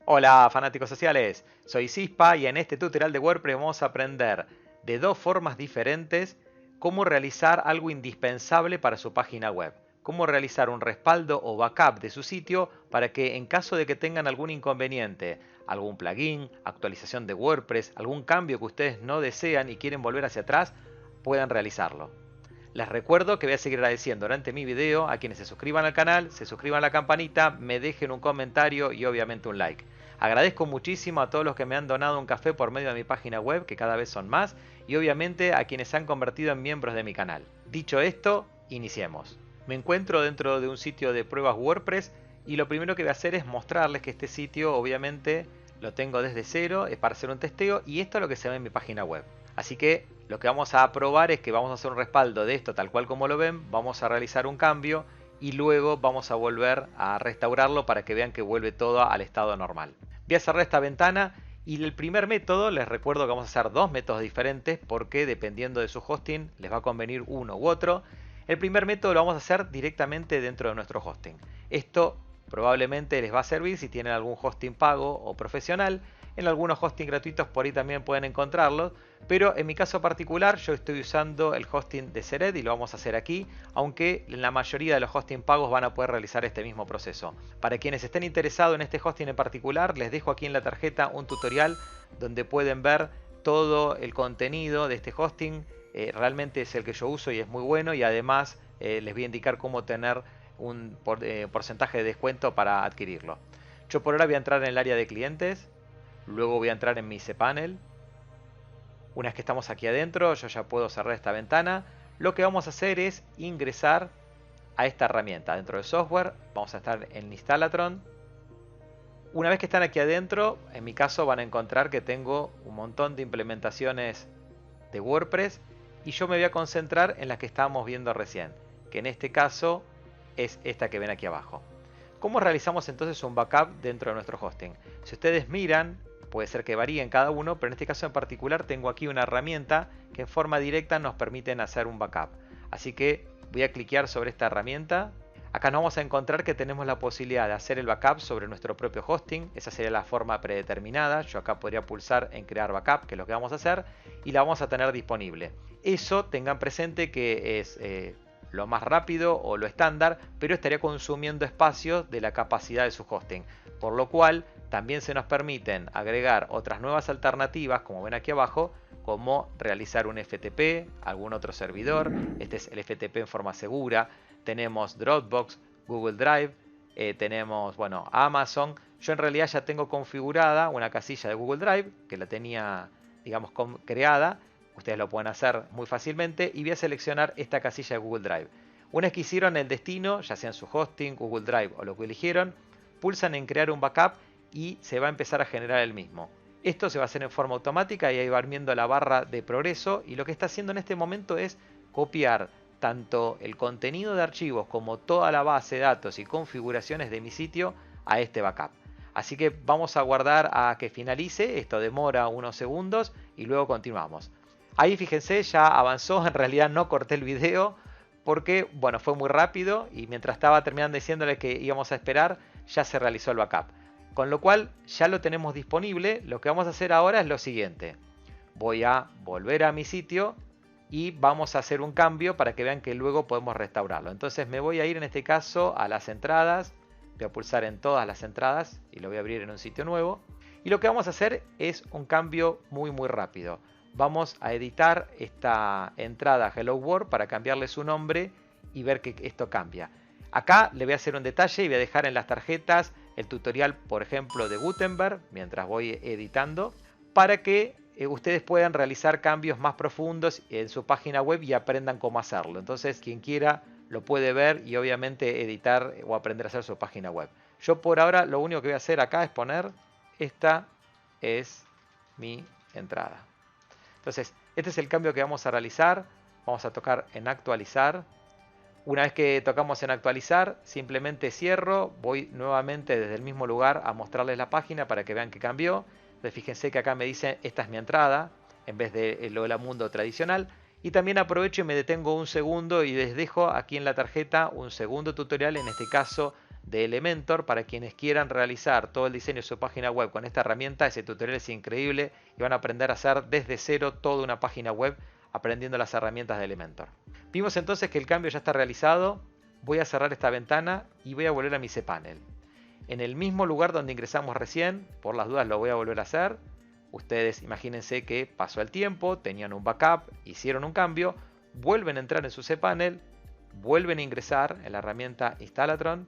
Hola fanáticos sociales, soy Cispa y en este tutorial de WordPress vamos a aprender de dos formas diferentes cómo realizar algo indispensable para su página web. Cómo realizar un respaldo o backup de su sitio para que en caso de que tengan algún inconveniente, algún plugin, actualización de WordPress, algún cambio que ustedes no desean y quieren volver hacia atrás, puedan realizarlo. Les recuerdo que voy a seguir agradeciendo durante mi video a quienes se suscriban al canal, se suscriban a la campanita, me dejen un comentario y obviamente un like. Agradezco muchísimo a todos los que me han donado un café por medio de mi página web, que cada vez son más, y obviamente a quienes se han convertido en miembros de mi canal. Dicho esto, iniciemos. Me encuentro dentro de un sitio de pruebas WordPress y lo primero que voy a hacer es mostrarles que este sitio obviamente lo tengo desde cero, es para hacer un testeo y esto es lo que se ve en mi página web. Así que lo que vamos a probar es que vamos a hacer un respaldo de esto tal cual como lo ven, vamos a realizar un cambio y luego vamos a volver a restaurarlo para que vean que vuelve todo al estado normal. Voy a cerrar esta ventana y el primer método, les recuerdo que vamos a hacer dos métodos diferentes porque dependiendo de su hosting les va a convenir uno u otro. El primer método lo vamos a hacer directamente dentro de nuestro hosting. Esto probablemente les va a servir si tienen algún hosting pago o profesional. En algunos hosting gratuitos por ahí también pueden encontrarlos, pero en mi caso particular yo estoy usando el hosting de Sered y lo vamos a hacer aquí, aunque en la mayoría de los hosting pagos van a poder realizar este mismo proceso. Para quienes estén interesados en este hosting en particular, les dejo aquí en la tarjeta un tutorial donde pueden ver todo el contenido de este hosting. Realmente es el que yo uso y es muy bueno, y además les voy a indicar cómo tener un porcentaje de descuento para adquirirlo. Yo por ahora voy a entrar en el área de clientes. Luego voy a entrar en mi cPanel. Una vez que estamos aquí adentro, yo ya puedo cerrar esta ventana. Lo que vamos a hacer es ingresar a esta herramienta. Dentro del software vamos a estar en Installatron. Una vez que están aquí adentro, en mi caso van a encontrar que tengo un montón de implementaciones de WordPress y yo me voy a concentrar en las que estábamos viendo recién, que en este caso es esta que ven aquí abajo. ¿Cómo realizamos entonces un backup dentro de nuestro hosting? Si ustedes miran, puede ser que varíe en cada uno, pero en este caso en particular tengo aquí una herramienta que en forma directa nos permite hacer un backup. Así que voy a cliquear sobre esta herramienta. Acá nos vamos a encontrar que tenemos la posibilidad de hacer el backup sobre nuestro propio hosting. Esa sería la forma predeterminada. Yo acá podría pulsar en crear backup, que es lo que vamos a hacer, y la vamos a tener disponible. Eso tengan presente que es lo más rápido o lo estándar, pero estaría consumiendo espacio de la capacidad de su hosting. Por lo cual también se nos permiten agregar otras nuevas alternativas, como ven aquí abajo, como realizar un FTP, algún otro servidor. Este es el FTP en forma segura. Tenemos Dropbox, Google Drive, tenemos Amazon. Yo en realidad ya tengo configurada una casilla de Google Drive que la tenía, digamos, creada. Ustedes lo pueden hacer muy fácilmente y voy a seleccionar esta casilla de Google Drive. Una vez que hicieron el destino, ya sea en su hosting, Google Drive o lo que eligieron, pulsan en crear un backup y se va a empezar a generar el mismo. Esto se va a hacer en forma automática y ahí va viendo la barra de progreso, y lo que está haciendo en este momento es copiar tanto el contenido de archivos como toda la base de datos y configuraciones de mi sitio a este backup. Así que vamos a guardar a que finalice, esto demora unos segundos y luego continuamos. Ahí fíjense, ya avanzó, en realidad no corté el video porque fue muy rápido y mientras estaba terminando diciéndole que íbamos a esperar, ya se realizó el backup. Con lo cual ya lo tenemos disponible. Lo que vamos a hacer ahora es lo siguiente. Voy a volver a mi sitio y vamos a hacer un cambio para que vean que luego podemos restaurarlo. Entonces me voy a ir en este caso a las entradas. Voy a pulsar en todas las entradas y lo voy a abrir en un sitio nuevo. Y lo que vamos a hacer es un cambio muy rápido. Vamos a editar esta entrada Hello World para cambiarle su nombre y ver que esto cambia. Acá le voy a hacer un detalle y voy a dejar en las tarjetas el tutorial, por ejemplo, de Gutenberg, mientras voy editando, para que ustedes puedan realizar cambios más profundos en su página web y aprendan cómo hacerlo. Entonces, quien quiera lo puede ver y obviamente editar o aprender a hacer su página web. Yo por ahora lo único que voy a hacer acá es poner, esta es mi entrada. Entonces, este es el cambio que vamos a realizar. Vamos a tocar en actualizar. Una vez que tocamos en actualizar, simplemente cierro, voy nuevamente desde el mismo lugar a mostrarles la página para que vean que cambió. Entonces fíjense que acá me dice esta es mi entrada, en vez de lo del mundo tradicional. Y también aprovecho y me detengo un segundo y les dejo aquí en la tarjeta un segundo tutorial, en este caso de Elementor para quienes quieran realizar todo el diseño de su página web con esta herramienta. Ese tutorial es increíble y van a aprender a hacer desde cero toda una página web aprendiendo las herramientas de Elementor. Vimos entonces que el cambio ya está realizado. Voy a cerrar esta ventana y voy a volver a mi cPanel. En el mismo lugar donde ingresamos recién, por las dudas lo voy a volver a hacer. Ustedes imagínense que pasó el tiempo, tenían un backup, hicieron un cambio, vuelven a entrar en su cPanel, vuelven a ingresar en la herramienta Installatron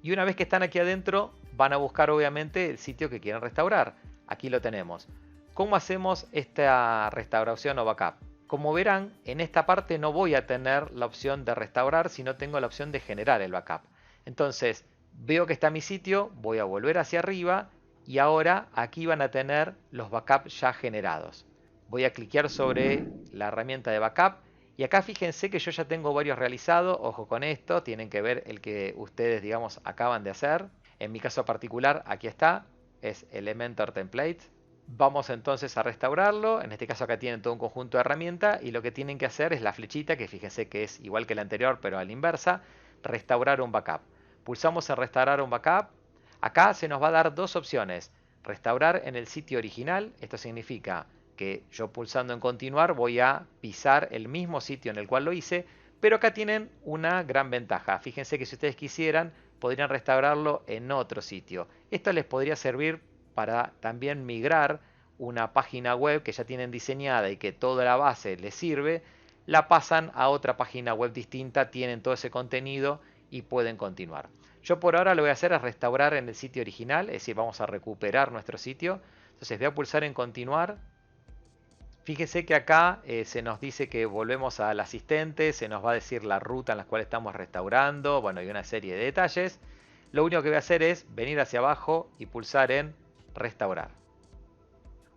y una vez que están aquí adentro van a buscar obviamente el sitio que quieren restaurar. Aquí lo tenemos. ¿Cómo hacemos esta restauración o backup? Como verán, en esta parte no voy a tener la opción de restaurar, sino tengo la opción de generar el backup. Entonces, veo que está mi sitio, voy a volver hacia arriba y ahora aquí van a tener los backups ya generados. Voy a cliquear sobre la herramienta de backup y acá fíjense que yo ya tengo varios realizados. Ojo con esto, tienen que ver el que ustedes digamos acaban de hacer. En mi caso particular aquí está, es Elementor Template. Vamos entonces a restaurarlo. En este caso acá tienen todo un conjunto de herramientas y lo que tienen que hacer es la flechita, que fíjense que es igual que la anterior pero a la inversa, restaurar un backup. Pulsamos en restaurar un backup. Acá se nos va a dar dos opciones. Restaurar en el sitio original. Esto significa que yo pulsando en continuar voy a pisar el mismo sitio en el cual lo hice. Pero acá tienen una gran ventaja. Fíjense que si ustedes quisieran podrían restaurarlo en otro sitio. Esto les podría servir para también migrar una página web que ya tienen diseñada y que toda la base les sirve. La pasan a otra página web distinta, tienen todo ese contenido y pueden continuar. Yo por ahora lo voy a hacer es restaurar en el sitio original, es decir, vamos a recuperar nuestro sitio. Entonces voy a pulsar en continuar. Fíjese que acá se nos dice que volvemos al asistente, se nos va a decir la ruta en la cual estamos restaurando, bueno, y una serie de detalles. Lo único que voy a hacer es venir hacia abajo y pulsar en restaurar.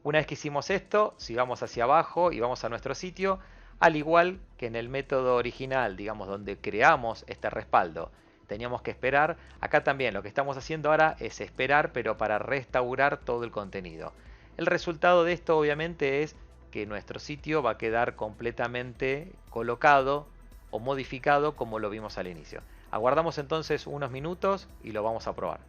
Una vez que hicimos esto, sigamos hacia abajo y vamos a nuestro sitio. Al igual que en el método original, digamos, donde creamos este respaldo, teníamos que esperar. Acá también lo que estamos haciendo ahora es esperar, pero para restaurar todo el contenido. El resultado de esto obviamente es que nuestro sitio va a quedar completamente colocado o modificado como lo vimos al inicio. Aguardamos entonces unos minutos y lo vamos a probar.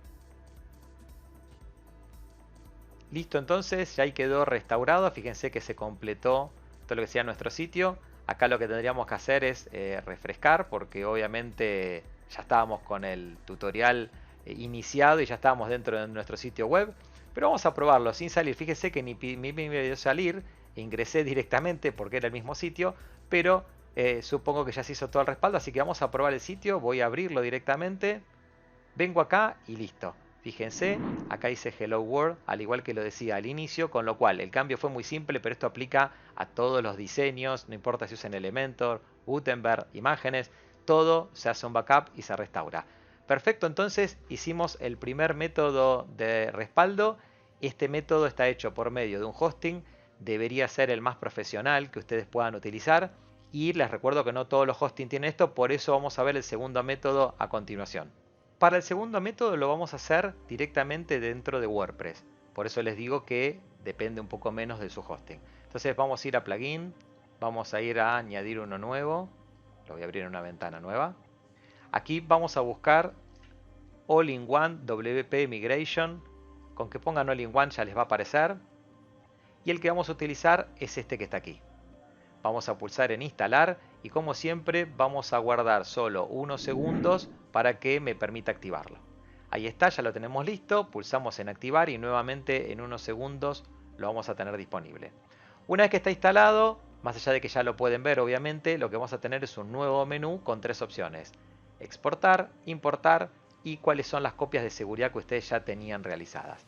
Listo, entonces ya ahí quedó restaurado. Fíjense que se completó todo lo que sea nuestro sitio. Acá lo que tendríamos que hacer es refrescar, porque obviamente ya estábamos con el tutorial iniciado y ya estábamos dentro de nuestro sitio web. Pero vamos a probarlo sin salir. Fíjense que ni me dio salir, ingresé directamente porque era el mismo sitio, pero supongo que ya se hizo todo el respaldo, así que vamos a probar el sitio. Voy a abrirlo directamente, vengo acá y listo. Fíjense, acá dice Hello World, al igual que lo decía al inicio, con lo cual el cambio fue muy simple, pero esto aplica a todos los diseños, no importa si usan Elementor, Gutenberg, imágenes, todo se hace un backup y se restaura. Perfecto, entonces hicimos el primer método de respaldo. Este método está hecho por medio de un hosting, debería ser el más profesional que ustedes puedan utilizar. Y les recuerdo que no todos los hosting tienen esto, por eso vamos a ver el segundo método a continuación. Para el segundo método lo vamos a hacer directamente dentro de WordPress. Por eso les digo que depende un poco menos de su hosting. Entonces vamos a ir a plugin, vamos a ir a añadir uno nuevo. Lo voy a abrir en una ventana nueva. Aquí vamos a buscar All-in-One WP Migration. Con que pongan All-in-One ya les va a aparecer. Y el que vamos a utilizar es este que está aquí. Vamos a pulsar en instalar y como siempre vamos a guardar solo unos segundos para que me permita activarlo. Ahí está, ya lo tenemos listo, pulsamos en activar y nuevamente en unos segundos lo vamos a tener disponible. Una vez que está instalado, más allá de que ya lo pueden ver obviamente, lo que vamos a tener es un nuevo menú con tres opciones: exportar, importar y cuáles son las copias de seguridad que ustedes ya tenían realizadas.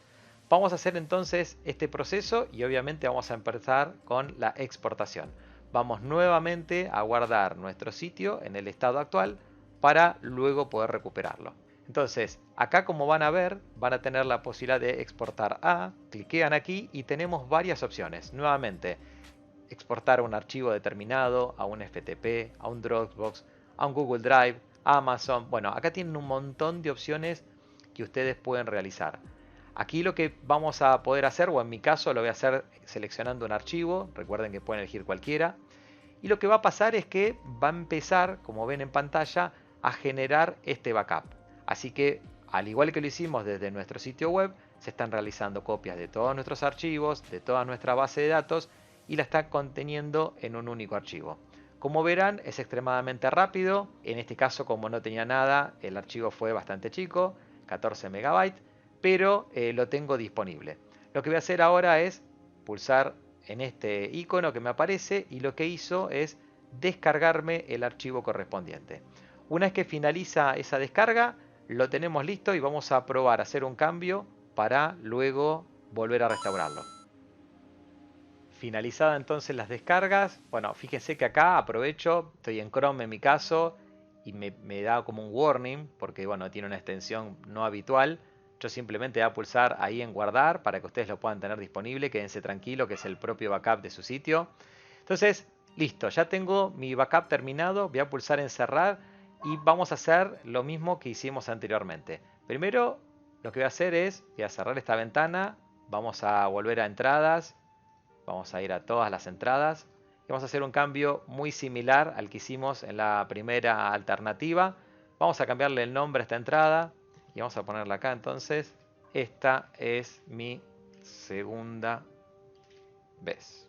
Vamos a hacer entonces este proceso y obviamente vamos a empezar con la exportación. Vamos nuevamente a guardar nuestro sitio en el estado actual para luego poder recuperarlo. Entonces, acá como van a ver, van a tener la posibilidad de exportar a, cliquean aquí y tenemos varias opciones. Nuevamente, exportar un archivo determinado, a un FTP, a un Dropbox, a un Google Drive, a Amazon. Bueno, acá tienen un montón de opciones que ustedes pueden realizar. Aquí lo que vamos a poder hacer, o en mi caso lo voy a hacer seleccionando un archivo, recuerden que pueden elegir cualquiera, y lo que va a pasar es que va a empezar, como ven en pantalla, a generar este backup. Así que, al igual que lo hicimos desde nuestro sitio web, se están realizando copias de todos nuestros archivos, de toda nuestra base de datos y la está conteniendo en un único archivo. Como verán, es extremadamente rápido. En este caso, como no tenía nada, el archivo fue bastante chico, 14 MB, pero lo tengo disponible. Lo que voy a hacer ahora es pulsar en este icono que me aparece y lo que hizo es descargarme el archivo correspondiente. Una vez que finaliza esa descarga, lo tenemos listo y vamos a probar a hacer un cambio para luego volver a restaurarlo. Finalizada entonces las descargas, bueno, fíjense que acá aprovecho, estoy en Chrome en mi caso y me da como un warning porque bueno, tiene una extensión no habitual. Yo simplemente voy a pulsar ahí en guardar para que ustedes lo puedan tener disponible, quédense tranquilo que es el propio backup de su sitio. Entonces, listo, ya tengo mi backup terminado, voy a pulsar en cerrar y vamos a hacer lo mismo que hicimos anteriormente. Primero, lo que voy a hacer es, voy a cerrar esta ventana, vamos a volver a entradas. Vamos a ir a todas las entradas y vamos a hacer un cambio muy similar al que hicimos en la primera alternativa. Vamos a cambiarle el nombre a esta entrada y vamos a ponerla acá entonces. Esta es mi segunda vez.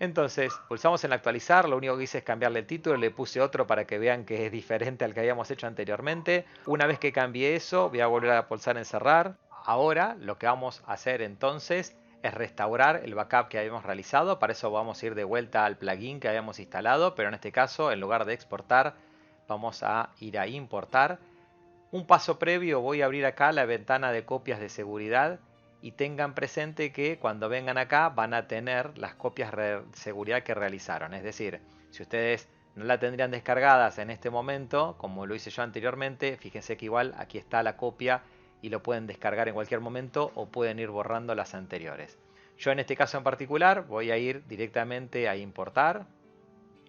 Entonces pulsamos en actualizar, lo único que hice es cambiarle el título, le puse otro para que vean que es diferente al que habíamos hecho anteriormente. Una vez que cambié eso, voy a volver a pulsar en cerrar. Ahora lo que vamos a hacer entonces es restaurar el backup que habíamos realizado. Para eso vamos a ir de vuelta al plugin que habíamos instalado, pero en este caso en lugar de exportar vamos a ir a importar. Un paso previo, voy a abrir acá la ventana de copias de seguridad y tengan presente que cuando vengan acá van a tener las copias de seguridad que realizaron. Es decir, si ustedes no la tendrían descargadas en este momento, como lo hice yo anteriormente, fíjense que igual aquí está la copia y lo pueden descargar en cualquier momento o pueden ir borrando las anteriores. Yo en este caso en particular voy a ir directamente a importar.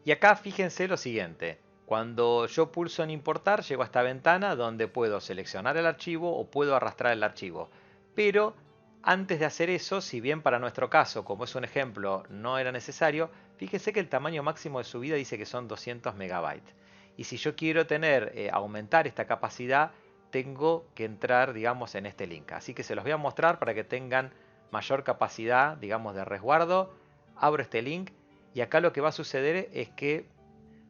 Y acá fíjense lo siguiente. Cuando yo pulso en importar, llego a esta ventana donde puedo seleccionar el archivo o puedo arrastrar el archivo. Pero antes de hacer eso, si bien para nuestro caso, como es un ejemplo, no era necesario, fíjense que el tamaño máximo de subida dice que son 200 MB. Y si yo quiero aumentar esta capacidad, tengo que entrar, digamos, en este link. Así que se los voy a mostrar para que tengan mayor capacidad, digamos, de resguardo. Abro este link y acá lo que va a suceder es que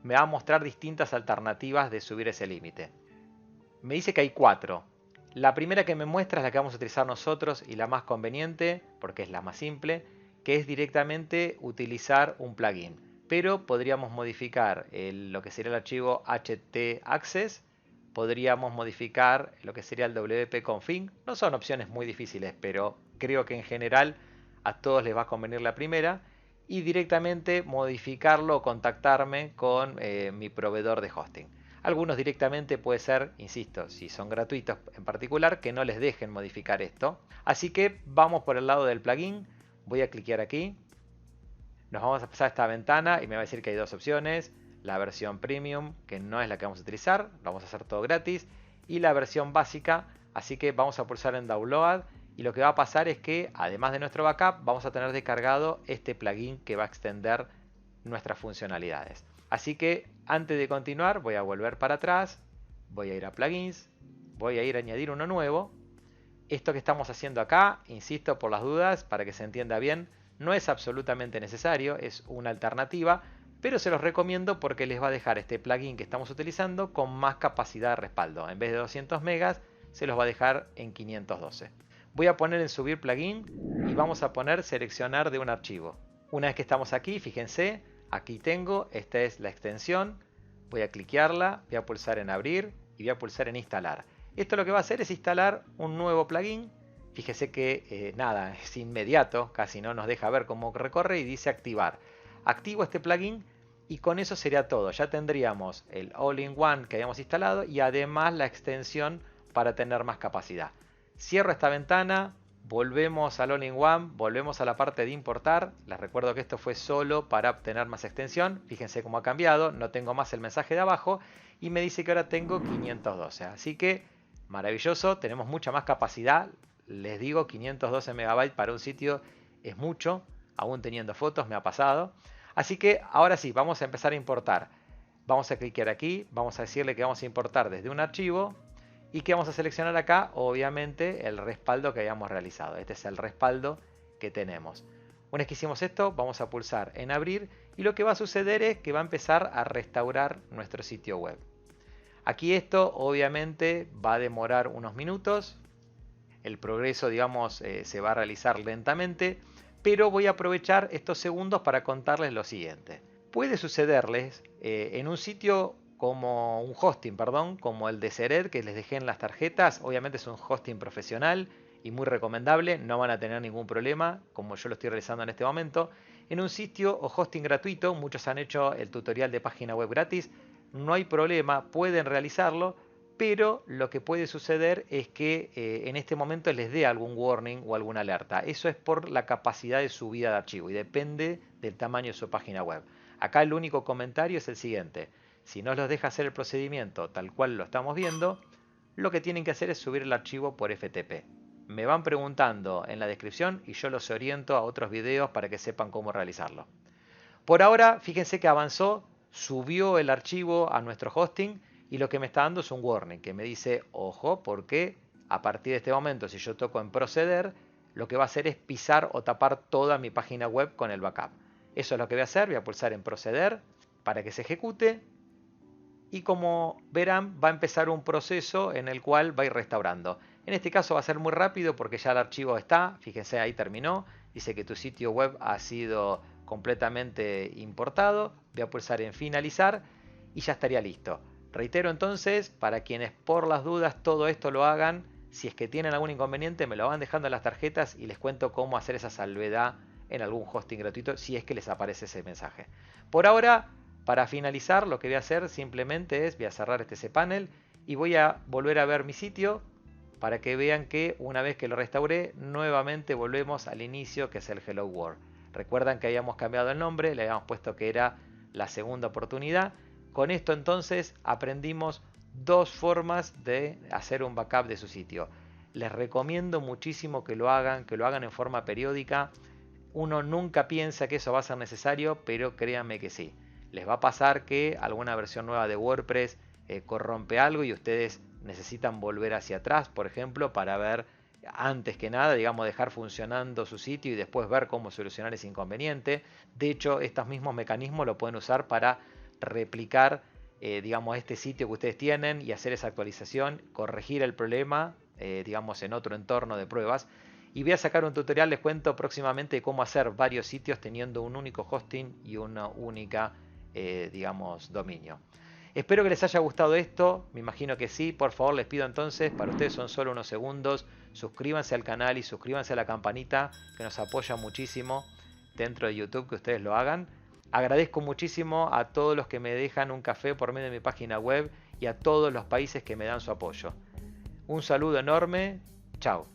me va a mostrar distintas alternativas de subir ese límite. Me dice que hay 4. La primera que me muestra es la que vamos a utilizar nosotros y la más conveniente, porque es la más simple, que es directamente utilizar un plugin. Pero podríamos modificar lo que sería el archivo htaccess, podríamos modificar lo que sería el wp-config. No son opciones muy difíciles, pero creo que en general a todos les va a convenir la primera. Y directamente modificarlo o contactarme con mi proveedor de hosting. Algunos directamente puede ser, insisto, si son gratuitos en particular, que no les dejen modificar esto. Así que vamos por el lado del plugin. Voy a cliquear aquí. Nos vamos a pasar a esta ventana y me va a decir que hay dos opciones. La versión premium, que no es la que vamos a utilizar. Lo vamos a hacer todo gratis. Y la versión básica. Así que vamos a pulsar en download. Y lo que va a pasar es que, además de nuestro backup, vamos a tener descargado este plugin que va a extender nuestras funcionalidades. Así que antes de continuar voy a volver para atrás, voy a ir a plugins, voy a ir a añadir uno nuevo. Esto que estamos haciendo acá, insisto por las dudas, para que se entienda bien, no es absolutamente necesario, es una alternativa, pero se los recomiendo porque les va a dejar este plugin que estamos utilizando con más capacidad de respaldo. En vez de 200 megas, se los va a dejar en 512. Voy a poner en subir plugin y vamos a poner seleccionar de un archivo. Una vez que estamos aquí, fíjense, aquí tengo, esta es la extensión, voy a cliquearla, voy a pulsar en abrir y voy a pulsar en instalar. Esto lo que va a hacer es instalar un nuevo plugin. Fíjese que nada, es inmediato, casi no nos deja ver cómo recorre y dice activar. Activo este plugin y con eso sería todo. Ya tendríamos el all-in-one que habíamos instalado y además la extensión para tener más capacidad. Cierro esta ventana, volvemos al all-in-one, volvemos a la parte de importar. Les recuerdo que esto fue solo para obtener más extensión. Fíjense cómo ha cambiado, no tengo más el mensaje de abajo y me dice que ahora tengo 512. Así que maravilloso, tenemos mucha más capacidad. Les digo, 512 MB para un sitio es mucho, aún teniendo fotos me ha pasado. Así que ahora sí, vamos a empezar a importar. Vamos a clicar aquí, vamos a decirle que vamos a importar desde un archivo. ¿Y qué vamos a seleccionar acá? Obviamente el respaldo que habíamos realizado. Este es el respaldo que tenemos. Una vez que hicimos esto, vamos a pulsar en abrir y lo que va a suceder es que va a empezar a restaurar nuestro sitio web. Aquí esto obviamente va a demorar unos minutos. El progreso, digamos, se va a realizar lentamente, pero voy a aprovechar estos segundos para contarles lo siguiente. Puede sucederles en un sitio como un hosting, perdón, como el de Sered que les dejé en las tarjetas. Obviamente es un hosting profesional y muy recomendable, no van a tener ningún problema como yo lo estoy realizando en este momento. En un sitio o hosting gratuito, muchos han hecho el tutorial de página web gratis, no hay problema, pueden realizarlo, pero lo que puede suceder es que en este momento les dé algún warning o alguna alerta. Eso es por la capacidad de subida de archivo y depende del tamaño de su página web. Acá el único comentario es el siguiente: si no los deja hacer el procedimiento tal cual lo estamos viendo, lo que tienen que hacer es subir el archivo por FTP. Me van preguntando en la descripción y yo los oriento a otros videos para que sepan cómo realizarlo. Por ahora, fíjense que avanzó, subió el archivo a nuestro hosting y lo que me está dando es un warning que me dice, ojo, porque a partir de este momento, si yo toco en proceder, lo que va a hacer es pisar o tapar toda mi página web con el backup. Eso es lo que voy a hacer, voy a pulsar en proceder para que se ejecute y como verán va a empezar un proceso en el cual va a ir restaurando. En este caso va a ser muy rápido porque ya el archivo está, fíjense ahí terminó, dice que tu sitio web ha sido completamente importado, voy a pulsar en finalizar y ya estaría listo. Reitero entonces, para quienes por las dudas todo esto lo hagan, si es que tienen algún inconveniente me lo van dejando en las tarjetas y les cuento cómo hacer esa salvedad en algún hosting gratuito si es que les aparece ese mensaje. Por ahora, para finalizar, lo que voy a hacer simplemente es, voy a cerrar este cPanel y voy a volver a ver mi sitio para que vean que una vez que lo restauré, nuevamente volvemos al inicio que es el Hello World. Recuerdan que habíamos cambiado el nombre, le habíamos puesto que era la segunda oportunidad. Con esto entonces aprendimos dos formas de hacer un backup de su sitio. Les recomiendo muchísimo que lo hagan en forma periódica. Uno nunca piensa que eso va a ser necesario, pero créanme que sí. Les va a pasar que alguna versión nueva de WordPress corrompe algo y ustedes necesitan volver hacia atrás, por ejemplo, para ver antes que nada, digamos, dejar funcionando su sitio y después ver cómo solucionar ese inconveniente. De hecho, estos mismos mecanismos lo pueden usar para replicar, digamos, este sitio que ustedes tienen y hacer esa actualización, corregir el problema, digamos, en otro entorno de pruebas. Y voy a sacar un tutorial, les cuento próximamente, de cómo hacer varios sitios teniendo un único hosting y una única, digamos, dominio. Espero que les haya gustado esto, me imagino que sí. Por favor les pido entonces, para ustedes son solo unos segundos, suscríbanse al canal y suscríbanse a la campanita que nos apoya muchísimo dentro de YouTube que ustedes lo hagan. Agradezco muchísimo a todos los que me dejan un café por medio de mi página web y a todos los países que me dan su apoyo. Un saludo enorme, chao.